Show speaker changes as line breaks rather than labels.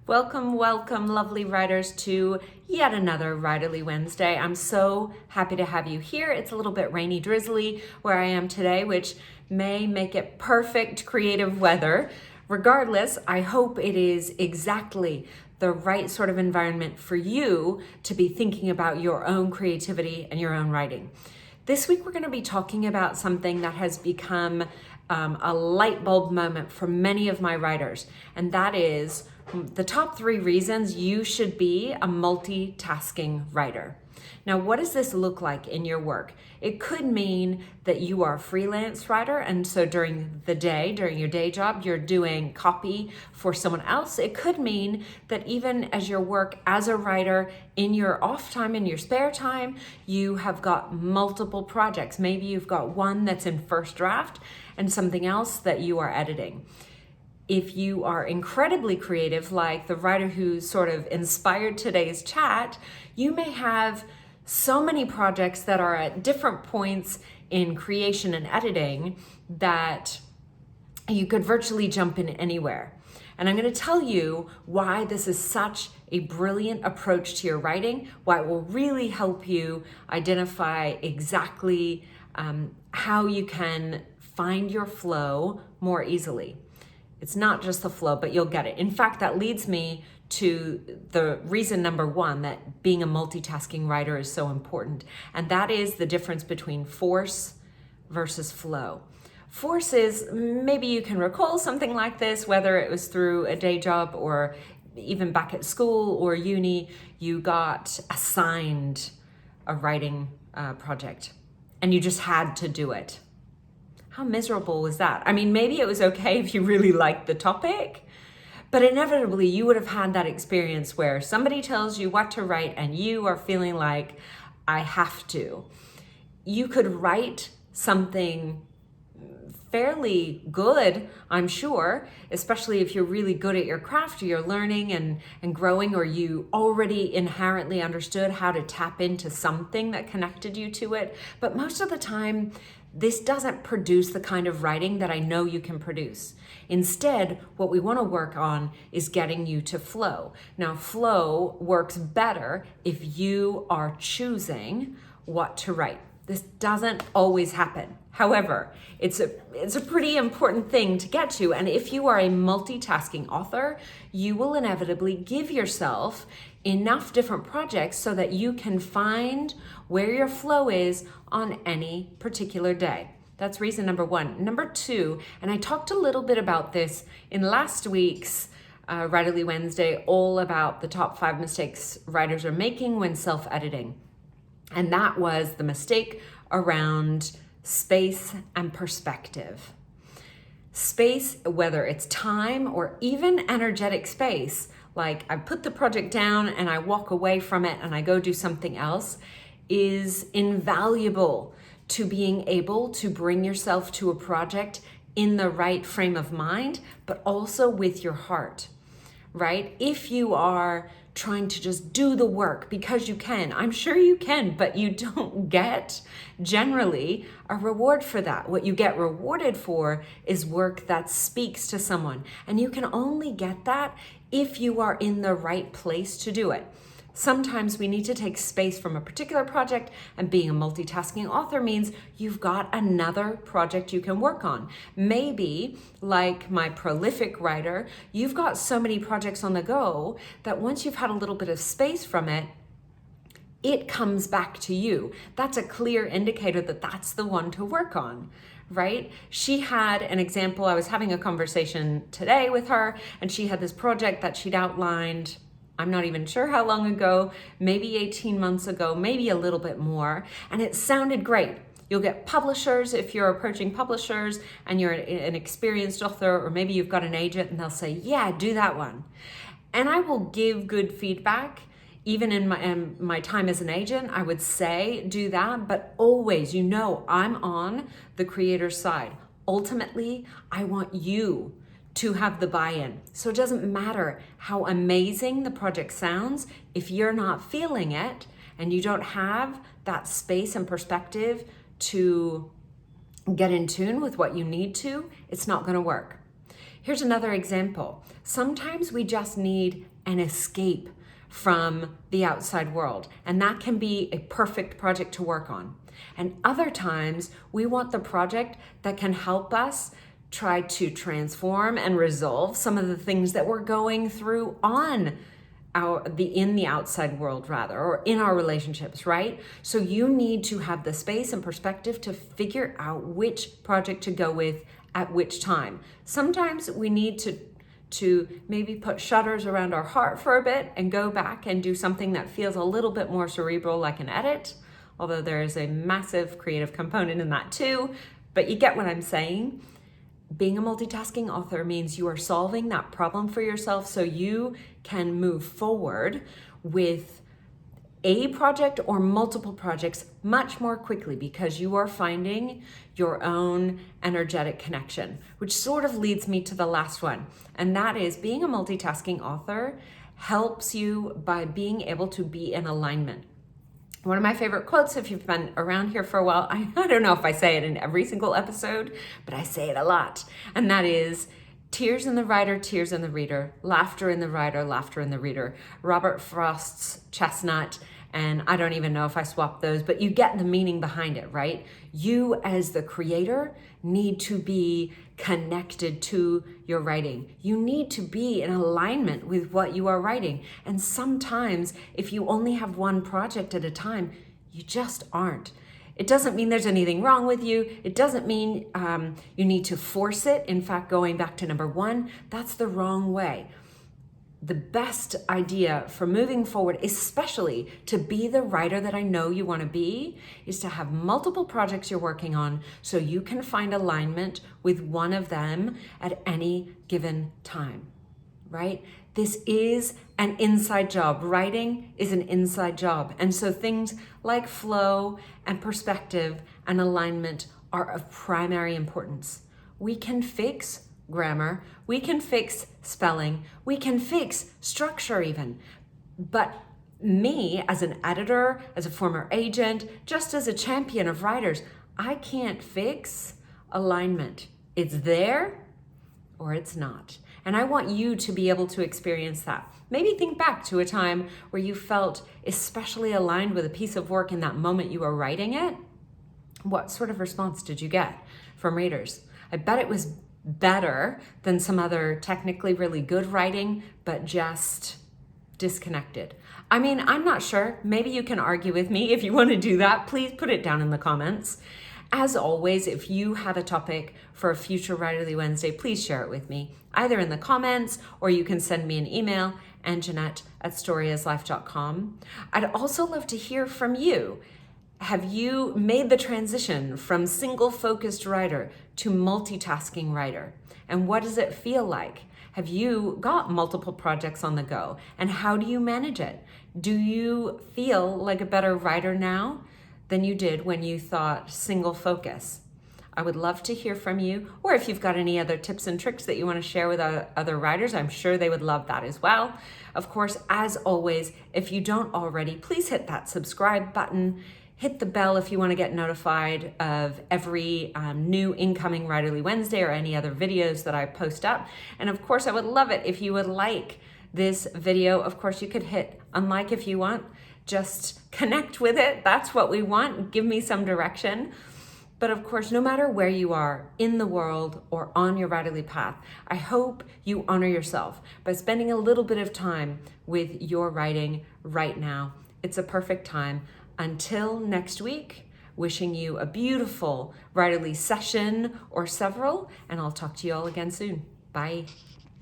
Welcome, welcome, lovely writers, to yet another Writerly Wednesday. I'm so happy to have you here. It's a little bit rainy, drizzly where I am today, which may make it perfect creative weather. Regardless, I hope it is exactly the right sort of environment for you to be thinking about your own creativity and your own writing. This week, we're going to be talking about something that has become a light bulb moment for many of my writers, and that is the top 3 reasons you should be a multitasking writer. Now, what does this look like in your work? It could mean that you are a freelance writer, and so during the day, during your day job, you're doing copy for someone else. It could mean that even as your work as a writer, in your off time, in your spare time, you have got multiple projects. Maybe you've got one that's in first draft and something else that you are editing. If you are incredibly creative, like the writer who sort of inspired today's chat, you may have so many projects that are at different points in creation and editing that you could virtually jump in anywhere. And I'm going to tell you why this is such a brilliant approach to your writing, why it will really help you identify exactly how you can find your flow more easily. It's not just the flow, but you'll get it. In fact, that leads me to the reason number 1 that being a multitasking writer is so important. And that is the difference between force versus flow. Force is, maybe you can recall something like this, whether it was through a day job or even back at school or uni, you got assigned a writing project and you just had to do it. How miserable was that? I mean, maybe it was okay if you really liked the topic, but inevitably you would have had that experience where somebody tells you what to write and you are feeling like, I have to. You could write something fairly good, I'm sure, especially if you're really good at your craft, or you're learning and growing, or you already inherently understood how to tap into something that connected you to it. But most of the time, this doesn't produce the kind of writing that I know you can produce. Instead, what we want to work on is getting you to flow. Now, flow works better if you are choosing what to write. This doesn't always happen. However, it's a pretty important thing to get to. And if you are a multitasking author, you will inevitably give yourself enough different projects so that you can find where your flow is on any particular day. That's reason number 1. Number 2, and I talked a little bit about this in last week's Writerly Wednesday, all about the top 5 mistakes writers are making when self-editing. And that was the mistake around space and perspective. Space, whether it's time or even energetic space, like I put the project down and I walk away from it and I go do something else, is invaluable to being able to bring yourself to a project in the right frame of mind, but also with your heart, right? If you are trying to just do the work because you can, I'm sure you can, but you don't get generally a reward for that. What you get rewarded for is work that speaks to someone. And you can only get that if you are in the right place to do it. Sometimes we need to take space from a particular project, and being a multitasking author means you've got another project you can work on. Maybe, like my prolific writer, you've got so many projects on the go that once you've had a little bit of space from it, it comes back to you. That's a clear indicator that that's the one to work on, right? She had an example. I was having a conversation today with her, and she had this project that she'd outlined, I'm not even sure how long ago, maybe 18 months ago, maybe a little bit more, and it sounded great. You'll get publishers if you're approaching publishers and you're an experienced author, or maybe you've got an agent and they'll say, yeah, do that one. And I will give good feedback. Even in my time as an agent, I would say do that, but always, I'm on the creator's side. Ultimately, I want you to have the buy-in. So it doesn't matter how amazing the project sounds, if you're not feeling it and you don't have that space and perspective to get in tune with what you need to, it's not gonna work. Here's another example. Sometimes we just need an escape from the outside world, and that can be a perfect project to work on. And other times we want the project that can help us try to transform and resolve some of the things that we're going through in the outside world, rather, or in our relationships, right? So you need to have the space and perspective to figure out which project to go with at which time. Sometimes we need to maybe put shutters around our heart for a bit and go back and do something that feels a little bit more cerebral, like an edit, although there is a massive creative component in that too. But you get what I'm saying. Being a multitasking author means you are solving that problem for yourself so you can move forward with a project or multiple projects much more quickly because you are finding your own energetic connection, which sort of leads me to the last one. And that is, being a multitasking author helps you by being able to be in alignment. One of my favorite quotes, if you've been around here for a while, I don't know if I say it in every single episode, but I say it a lot. And that is, tears in the writer, tears in the reader, laughter in the writer, laughter in the reader. Robert Frost's Chestnut, and I don't even know if I swapped those, but you get the meaning behind it, right? You as the creator need to be connected to your writing. You need to be in alignment with what you are writing. And sometimes if you only have one project at a time, you just aren't. It doesn't mean there's anything wrong with you. It doesn't mean you need to force it. In fact, going back to number one, that's the wrong way. The best idea for moving forward, especially to be the writer that I know you want to be, is to have multiple projects you're working on so you can find alignment with one of them at any given time, right? This is an inside job. Writing is an inside job. And so things like flow and perspective and alignment are of primary importance. We can fix grammar, we can fix spelling, we can fix structure even. But me, as an editor, as a former agent, just as a champion of writers, I can't fix alignment. It's there or it's not. And I want you to be able to experience that. Maybe think back to a time where you felt especially aligned with a piece of work in that moment you were writing it. What sort of response did you get from readers? I bet it was better than some other technically really good writing, but just disconnected. I mean, I'm not sure. Maybe you can argue with me. If you want to do that, please put it down in the comments. As always, if you have a topic for a future Writerly Wednesday, please share it with me, either in the comments or you can send me an email, anjanette@storyislife.com. I'd also love to hear from you. Have you made the transition from single-focused writer to multitasking writer? And what does it feel like? Have you got multiple projects on the go? And how do you manage it? Do you feel like a better writer now than you did when you thought single focus? I would love to hear from you, or if you've got any other tips and tricks that you want to share with other writers, I'm sure they would love that as well. Of course, as always, if you don't already, please hit that subscribe button. Hit the bell if you want to get notified of every new incoming Writerly Wednesday or any other videos that I post up. And of course, I would love it if you would like this video. Of course, you could hit unlike if you want. Just connect with it. That's what we want. Give me some direction. But of course, no matter where you are in the world or on your writerly path, I hope you honor yourself by spending a little bit of time with your writing right now. It's a perfect time. Until next week, wishing you a beautiful writerly session or several, and I'll talk to you all again soon. Bye.